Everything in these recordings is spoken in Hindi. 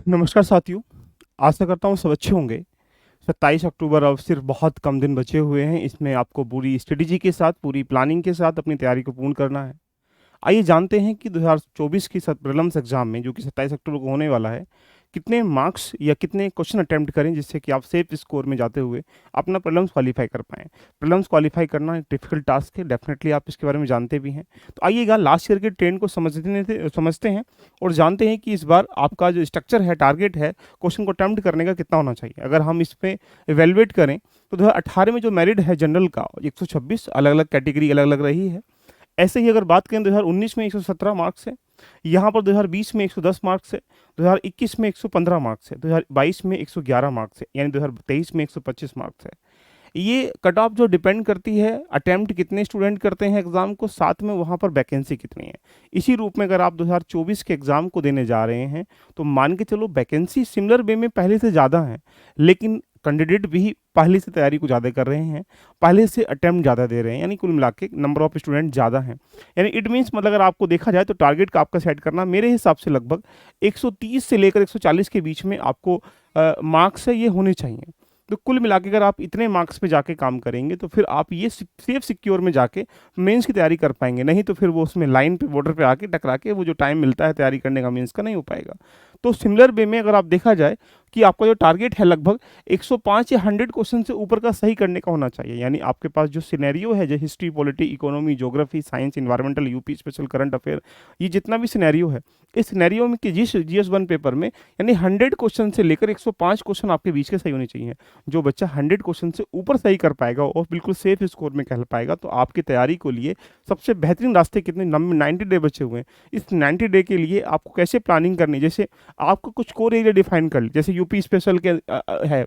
नमस्कार साथियों। आशा करता हूँ सब अच्छे होंगे। 27 अक्टूबर अब सिर्फ बहुत कम दिन बचे हुए हैं। इसमें आपको पूरी स्ट्रेटेजी के साथ, पूरी प्लानिंग के साथ अपनी तैयारी को पूर्ण करना है। आइए जानते हैं कि 2024 की प्रीलिम्स एग्जाम में जो कि 27 अक्टूबर को होने वाला है, कितने मार्क्स या कितने क्वेश्चन अटेम्प्ट करें जिससे कि आप सेफ स्कोर में जाते हुए अपना प्रीलिम्स क्वालीफाई कर पाएँ। प्रीलिम्स क्वालीफाई करना एक डिफिकल्ट टास्क है, डेफिनेटली आप इसके बारे में जानते भी हैं। तो आइएगा लास्ट ईयर के ट्रेंड को समझते हैं और जानते हैं कि इस बार आपका जो स्ट्रक्चर है, टारगेट है, क्वेश्चन को अटेम्प्ट करने का कितना होना चाहिए। अगर हम इस पे इवैल्यूएट करें तो 2018 में जो मेरिट है जनरल का 126 अलग-अलग कैटेगरी अलग-अलग रही है। ऐसे ही अगर बात करें 2019 में 117 मार्क्स है, यहाँ पर 2020 में 110 मार्क्स है, 2021 में 115 मार्क्स है, 2022 में 111 मार्क्स है, यानी 2023 में 125 मार्क्स है। ये कट ऑफ जो डिपेंड करती है अटेम्प्ट कितने स्टूडेंट करते हैं एग्जाम को, साथ में वहाँ पर वैकेंसी कितनी है। इसी रूप में अगर आप 2024 के एग्जाम को देने जा रहे हैं तो मान के चलो वैकेंसी सिमिलर वे में पहले से ज़्यादा है, लेकिन कैंडिडेट भी पहले से तैयारी को ज़्यादा कर रहे हैं, पहले से अटेम्प्ट ज़्यादा दे रहे हैं, यानी कुल मिला के नंबर ऑफ स्टूडेंट ज़्यादा हैं। यानी इट मीन्स मतलब अगर आपको देखा जाए तो टारगेट का आपका सेट करना मेरे हिसाब से लगभग 130 से लेकर 140 के बीच में आपको मार्क्स है ये होने चाहिए। तो कुल मिला के अगर आप इतने मार्क्स पे जाके काम करेंगे तो फिर आप ये सेफ सिक्योर में जाके मेंस की तैयारी कर पाएंगे। नहीं तो फिर वो उसमें लाइन पे बॉर्डर पे आके टकरा के वो जो टाइम मिलता है तैयारी करने का मेंस का नहीं हो पाएगा। तो सिमिलर वे में अगर आप देखा जाए कि आपका जो टारगेट है लगभग 105 या 100 क्वेश्चन से ऊपर का सही करने का होना चाहिए। यानी आपके पास जो सिनेरियो है, जो history, polity, economy, geography, science, environmental, UP special, current affair, ये जितना भी सिनेरियो है, इस सिनेरियो में कि जिस जीएस 1 पेपर में यानी 100 क्वेश्चन से लेकर 105 क्वेश्चन आपके बीच के सही होने चाहिए। जो बच्चा 100 क्वेश्चन से ऊपर सही कर पाएगा और बिल्कुल सेफ स्कोर में खेल पाएगा, तो आपकी तैयारी को लिए सबसे बेहतरीन रास्ते कितने 90 डे बचे हुए हैं। इस 90 डे के लिए आपको कैसे प्लानिंग करनी है, जैसे आपको कुछ कोर एरिया डिफाइन कर ली, जैसे यूपी स्पेशल के है,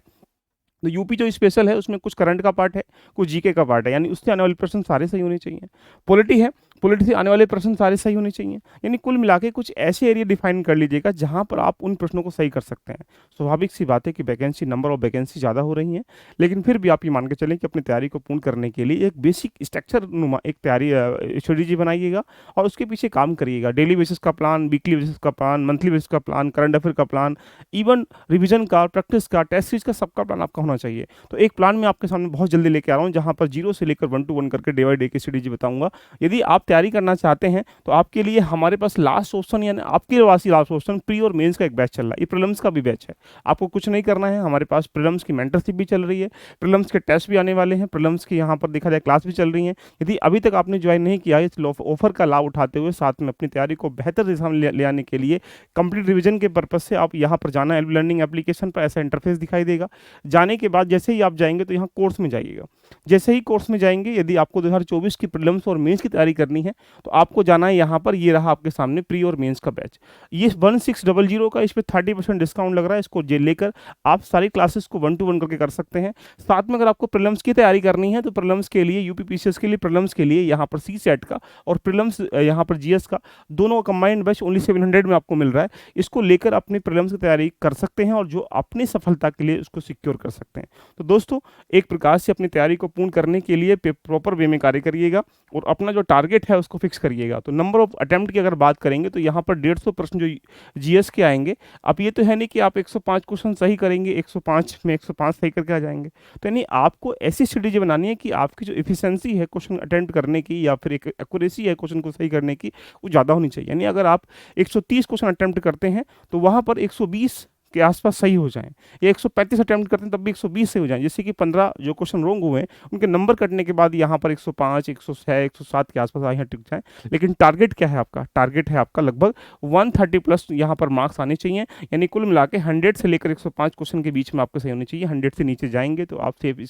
तो यूपी जो स्पेशल है उसमें कुछ करंट का पार्ट है, कुछ जीके का पार्ट है, यानी उससे आने वाले प्रश्न सारे सही होने चाहिए। पॉलिटी है, पॉलिटी से आने वाले प्रश्न सारे सही होने चाहिए। यानी कुल मिला के कुछ ऐसे एरिया डिफाइन कर लीजिएगा जहां पर आप उन प्रश्नों को सही कर सकते हैं। स्वाभाविक सी बात है कि वैकेंसी, नंबर ऑफ वैकेंसी ज़्यादा हो रही है, लेकिन फिर भी आप ये मान के चलें कि अपनी तैयारी को पूर्ण करने के लिए एक बेसिक स्ट्रक्चर नुमा एक तैयारी स्ट्रेटेजी बनाइएगा और उसके पीछे काम करिएगा। डेली बेसिस का प्लान, वीकली बेसिस का प्लान, मंथली बेसिस का प्लान, करंट अफेयर का प्लान, इवन रिविजन का, प्रैक्टिस का, टेस्ट सीरीज का, सबका प्लान आपका होना चाहिए। तो एक प्लान मैं आपके सामने बहुत जल्दी लेके आ रहा हूँ जहाँ पर 0 से लेकर 1 to 1 करके डे बाई डे की स्ट्रेटेजी बताऊंगा। यदि आप तैयारी करना चाहते हैं तो आपके लिए हमारे पास लास्ट ऑप्शन, यानी आपके पास ही लास्ट ऑप्शन, प्री और मेंस का एक बैच चल रहा है। ये प्रीलिम्स का भी बैच है। आपको कुछ नहीं करना है, हमारे पास प्रीलिम्स की मेंटरशिप भी चल रही है, प्रीलिम्स के टेस्ट भी आने वाले हैं, प्रीलिम्स की यहाँ पर देखा जाए क्लास भी चल रही है। यदि अभी तक आपने ज्वाइन नहीं किया है, इस ऑफर का लाभ उठाते हुए साथ में अपनी तैयारी को बेहतर दिशा में ले आने के लिए कंप्लीट रिविजन के पर्पज से आप यहाँ पर जाना। एल लर्निंग एप्लीकेशन पर ऐसा इंटरफेस दिखाई देगा। जाने के बाद जैसे ही आप जाएंगे तो यहाँ कोर्स में जाइएगा। जैसे ही कोर्स में जाएंगे, यदि आपको 2024 की प्रीलिम्स और मेंस की तैयारी करनी है तो आपको जाना है यहाँ पर। ये रहा आपके सामने प्री और मेंस का बैच। ये 1600 का, इस पर 30% डिस्काउंट लग रहा है। इसको लेकर आप सारी क्लासेस को 1 to 1 करके कर सकते हैं। साथ में अगर आपको प्रीलिम्स की तैयारी करनी है तो प्रीलिम्स के लिए, यूपीपीसीएस के लिए, प्रीलिम्स के लिए यहाँ पर सी सेट का और प्रीलिम्स यहाँ पर जीएस का, दोनों का कंबाइंड बैच ओनली 700 में आपको मिल रहा है। इसको लेकर अपनी प्रीलिम्स की तैयारी कर सकते हैं और जो अपनी सफलता के लिए उसको सिक्योर कर सकते हैं। तो दोस्तों, एक प्रकार से अपनी तैयारी को पूर्ण करने के लिए प्रॉपर वे में कार्य करिएगा और अपना जो टारगेट है उसको फिक्स करिएगा। तो नंबर ऑफ अटेम्प्ट की अगर बात करेंगे तो यहाँ पर 150 प्रश्न जो जीएस के आएंगे। अब ये तो है नहीं कि आप 105 क्वेश्चन सही करेंगे, 105 में 105 सही करके आ जाएंगे। तो यानी आपको ऐसी स्ट्रेटेजी बनानी है कि आपकी जो इफिशिएंसी है क्वेश्चन अटेम्प्ट करने की या फिर एक एक्यूरेसी है क्वेश्चन को सही करने की, वो ज़्यादा होनी चाहिए। यानी अगर आप 130 क्वेश्चन अटेम्प्ट करते हैं तो वहाँ पर 120 के आसपास सही हो जाएं, या 135 अटेम्प्ट करते हैं तब भी 120 सही हो जाएं। जैसे कि 15 जो क्वेश्चन रॉन्ग हुए हैं उनके नंबर कटने के बाद यहाँ पर 105, 106, 107 के आसपास यहाँ टिक जाएं। लेकिन टारगेट क्या है आपका? टारगेट है आपका लगभग 130 प्लस यहाँ पर मार्क्स आने चाहिए। यानी कुल मिला के 100 से लेकर 105 क्वेश्चन के बीच में आपके सही होने चाहिए। 100 से नीचे जाएंगे तो आप सेफ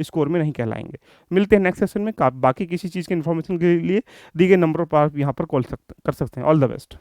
स्कोर में नहीं कहलाएंगे। मिलते हैं नेक्स्ट सेशन में। बाकी किसी चीज़ की इन्फॉर्मेशन के लिए दी गए नंबर पर आप यहाँ पर कॉल कर सकते हैं। All the best.